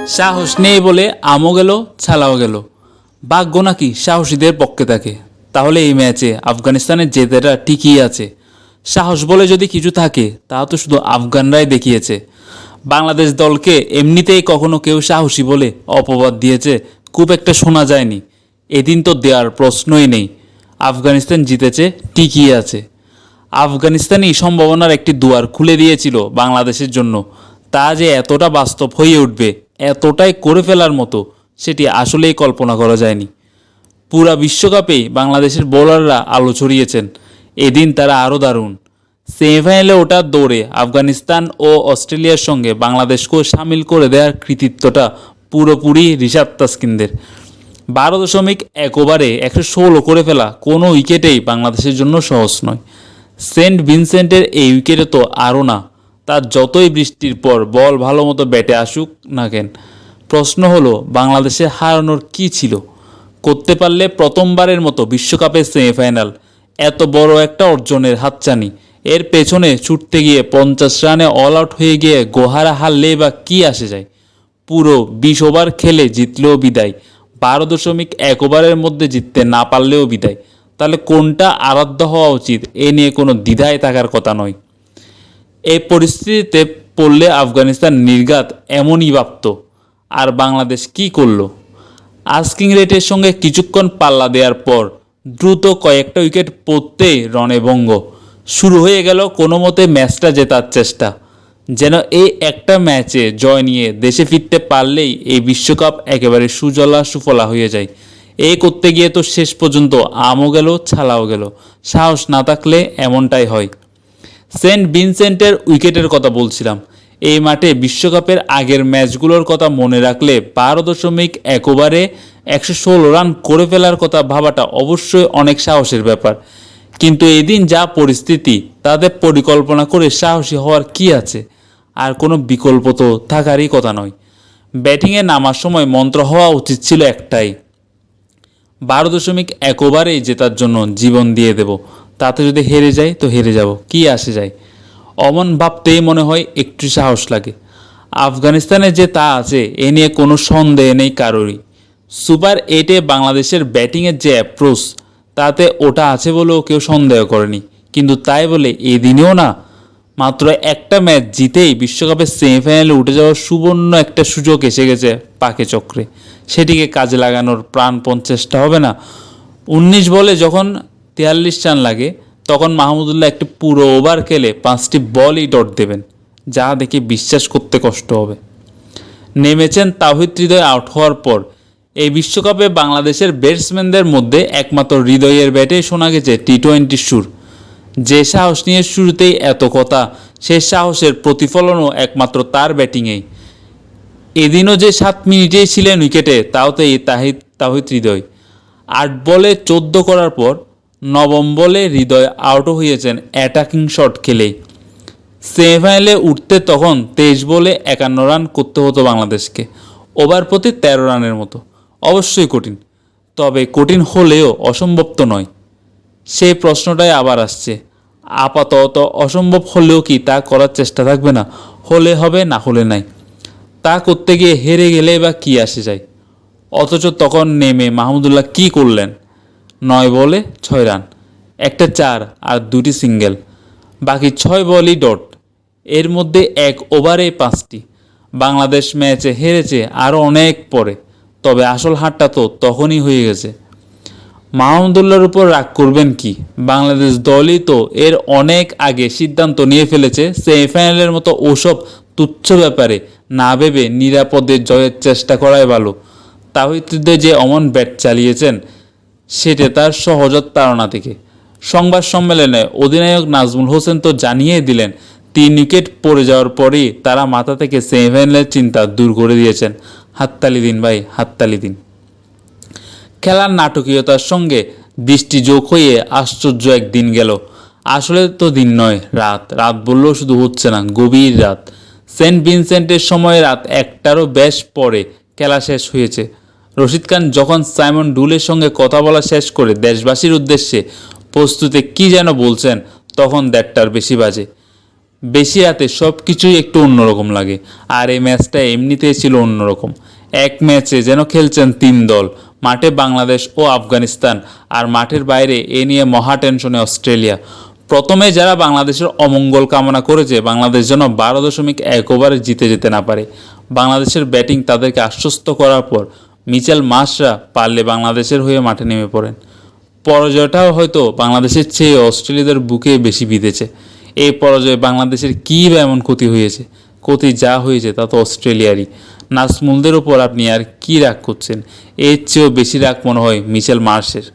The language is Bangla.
সাহস নেই বলে আমও গেল, ছালাও গেল। ভাগ্য নাকি সাহসীদের পক্ষে থাকে। তাহলে এই ম্যাচে আফগানিস্তানের জেতাটা ঠিকই আছে। সাহস বলে যদি কিছু থাকে তা তো শুধু আফগানরাই দেখিয়েছে। বাংলাদেশ দলকে এমনিতেই কখনো কেউ সাহসী বলে অপবাদ দিয়েছে খুব একটা শোনা যায়নি। এদিন তো দেওয়ার প্রশ্নই নেই। আফগানিস্তান জিতেছে, ঠিকই আছে। আফগানিস্তানই সম্ভাবনার একটি দুয়ার খুলে দিয়েছিল বাংলাদেশের জন্য। তা যে এতটা বাস্তব হয়ে উঠবে, এতটাই করে ফেলার মতো, সেটি আসলেই কল্পনা করা যায়নি। পুরা বিশ্বকাপেই বাংলাদেশের বোলাররা আলো ছড়িয়েছেন। এদিন তারা আরও দারুণ। সেমিফাইনালে ওঠার দৌড়ে আফগানিস্তান ও অস্ট্রেলিয়ার সঙ্গে বাংলাদেশকেও সামিল করে দেওয়ার কৃতিত্বটা পুরোপুরি রিশাদ তাসকিনদের। 12.1 ওভারে 116 করে ফেলা কোনো উইকেটেই বাংলাদেশের জন্য সহজ নয়। সেন্ট ভিনসেন্টের এই উইকেটে তো আরও না। তার যতই বৃষ্টির পর বল ভালো মতো ব্যাটে আসুক না কেন, প্রশ্ন হলো বাংলাদেশে হারানোর কী ছিল। করতে পারলে প্রথমবারের মতো বিশ্বকাপের সেমিফাইনাল, এত বড় একটা অর্জনের হাতছানি। এর পেছনে ছুটতে গিয়ে 50 রানে অল আউট হয়ে গিয়ে গোহারা হারলে বা কী আসে যায়। পুরো 20 ওভার খেলে জিতলেও বিদায়, 12.1 ওভারের মধ্যে জিততে না পারলেও বিদায়। তাহলে কোনটা আরাধ্য হওয়া উচিত, এ নিয়ে কোনো দ্বিধায় থাকার কথা নয়। এই পরিস্থিতিতে পড়লে আফগানিস্তান নির্ঘাত এমনই ভাবত। আর বাংলাদেশ কি করলো? আস্কিং রেটের সঙ্গে কিছুক্ষণ পাল্লা দেওয়ার পর দ্রুত কয়েকটা উইকেট পড়তেই রণে ভঙ্গ। শুরু হয়ে গেল কোনো মতে ম্যাচটা জেতার চেষ্টা। যেন এই একটা ম্যাচে জয় নিয়ে দেশে ফিরতে পারলেই এই বিশ্বকাপ একেবারে সুজলা সুফলা হয়ে যায়। এই করতে গিয়ে তো শেষ পর্যন্ত আমও গেল, ছালাও গেল। সাহস না থাকলে এমনটাই হয়। সেন্ট ভিনসেন্টের উইকেটের কথা বলছিলাম। এই মাঠে বিশ্বকাপের আগের ম্যাচগুলোর কথা মনে রাখলে 12.1 ওভারে 116 রান করে ফেলার কথা ভাবাটা অবশ্যই অনেক সাহসের ব্যাপার। কিন্তু এদিন যা পরিস্থিতি, তাদের পরিকল্পনা করে সাহসী হওয়ার কি আছে? আর কোনো বিকল্প তো থাকারই কথা নয়। ব্যাটিংয়ে নামার সময় মন্ত্র হওয়া উচিত ছিল একটাই, 12.1 ওভারেই জেতার জন্য জীবন দিয়ে দেব। তাতে যদি হেরে যায় তো হেরে যাব, কি আসে যায়। অমন ভাবতেই মনে হয় একটু সাহস লাগে। আফগানিস্তানে যে তা আছে এ নিয়ে কোনো সন্দেহ নেই কারোরই। সুপার 8-এ বাংলাদেশের ব্যাটিংয়ের যে অ্যাপ্রোচ, তাতে ওটা আছে বলেও কেউ সন্দেহ করেনি। কিন্তু তাই বলে এদিনেও না, মাত্র একটা ম্যাচ জিতেই বিশ্বকাপের সেমিফাইনালে উঠে যাওয়ার সুবর্ণ একটা সুযোগ এসে গেছে পাকে চক্রে। সেটিকে কাজে লাগানোর প্রাণপণ চেষ্টা হবে না? 19 বলে যখন 43 রান লাগে, তখন মাহমুদুল্লাহ একটি পুরো ওভার খেলে 5টি বলই ডট দেবেন, যা দেখে বিশ্বাস করতে কষ্ট হবে। নেমেছেন তাওহিদ হৃদয় আউট হওয়ার পর। এই বিশ্বকাপে বাংলাদেশের ব্যাটসম্যানদের মধ্যে একমাত্র হৃদয়ের ব্যাটে শোনা গেছে টি-20 সুর। যে সাহস নিয়ে শুরুতেই এত কথা, সেই সাহসের প্রতিফলনও একমাত্র তার ব্যাটিংয়েই। এদিনও যে 7 মিনিটেই ছিলেন উইকেটে, তাও তো এই তাওহিদ হৃদয়। 8 বলে 14 করার পর 9ম বলে হৃদয় আউটও হয়েছেন অ্যাটাকিং শট খেলেই। সেমিফাইনালে উঠতে তখন 23 বলে 51 রান করতে হতো বাংলাদেশকে, ওভার প্রতি 13 রানের মতো। অবশ্যই কঠিন, তবে কঠিন হলেও অসম্ভব তো নয়। সেই প্রশ্নটাই আবার আসছে, আপাতত অসম্ভব হলেও কি তা করার চেষ্টা থাকবে না? হলে হবে, না হলে নাই। তা করতে গিয়ে হেরে গেলে বা কী আসে যায়? অথচ তখন নেমে মাহমুদুল্লাহ কী করলেন? 9 বলে 6 রান, একটা 4 আর 2টি সিঙ্গেল, বাকি 6 বলই ডট। এর মধ্যে 1 ওভারে 5টি। বাংলাদেশ ম্যাচে হেরেছে আরও অনেক পরে, তবে আসল হারটা তো তখনই হয়ে গেছে। মাহমুদুল্লাহর উপর রাগ করবেন কি? বাংলাদেশ দলই তো এর অনেক আগে সিদ্ধান্ত নিয়ে ফেলেছে সেমিফাইনালের মতো ওসব তুচ্ছ ব্যাপারে না ভেবে নিরাপদে জয়ের চেষ্টা করাই ভালো। তাওহিদ যে অমন ব্যাট চালিয়েছেন, সেটা তার সহজাত তাড়না থেকে। সংবাদ সম্মেলনে অধিনায়ক নাজমুল হোসেন তো জানিয়ে দিলেন, 3 উইকেট পড়ে যাওয়ার পরেই তারা মাথা থেকে সেমিফাইনালের চিন্তা দূর করে দিয়েছেন। হাততালি দিন ভাই, হাততালি দিন। খেলার নাটকীয়তার সঙ্গে বৃষ্টি যোগ হয়ে আশ্চর্য একদিন গেল। আসলে তো দিন নয়, রাত। রাত বললেও শুধু হচ্ছে না, গভীর রাত। সেন্ট ভিনসেন্টের সময় রাত 1টারও বেশ পরে খেলা শেষ হয়েছে। রশিদ খান যখন সাইমন ডুলের সঙ্গে কথা বলা শেষ করে দেশবাসীর উদ্দেশ্যে প্রস্তুতে কী যেন বলছেন, তখন 1:30টার বেশি বাজে। বেশি রাতে সব কিছুই একটু অন্যরকম লাগে, আর এই ম্যাচটা এমনিতেই ছিল অন্যরকম। এক ম্যাচে যেন খেলছেন তিন দল, মাঠে বাংলাদেশ ও আফগানিস্তান, আর মাঠের বাইরে এ নিয়ে মহা টেনশনে অস্ট্রেলিয়া। প্রথমে যারা বাংলাদেশের অমঙ্গল কামনা করেছে বাংলাদেশ যেন 12.1 ওভারে জিতে যেতে না পারে, বাংলাদেশের ব্যাটিং তাদেরকে আশ্বস্ত করার পর মিচেল মার্শরা পারলে বাংলাদেশের হয়ে মাঠে নেমে পড়েন। পরাজয়টাও হয়তো বাংলাদেশের চেয়ে অস্ট্রেলিয়াদের বুকে বেশি বিঁধেছে। এই পরাজয়ে বাংলাদেশের কী বা এমন ক্ষতি হয়েছে? ক্ষতি যা হয়েছে তা তো অস্ট্রেলিয়ারই। নাজমুলদের ওপর আপনি আর কী রাগ করছেন? এর চেয়েও বেশি রাগ মনে হয় মিচেল মার্শের।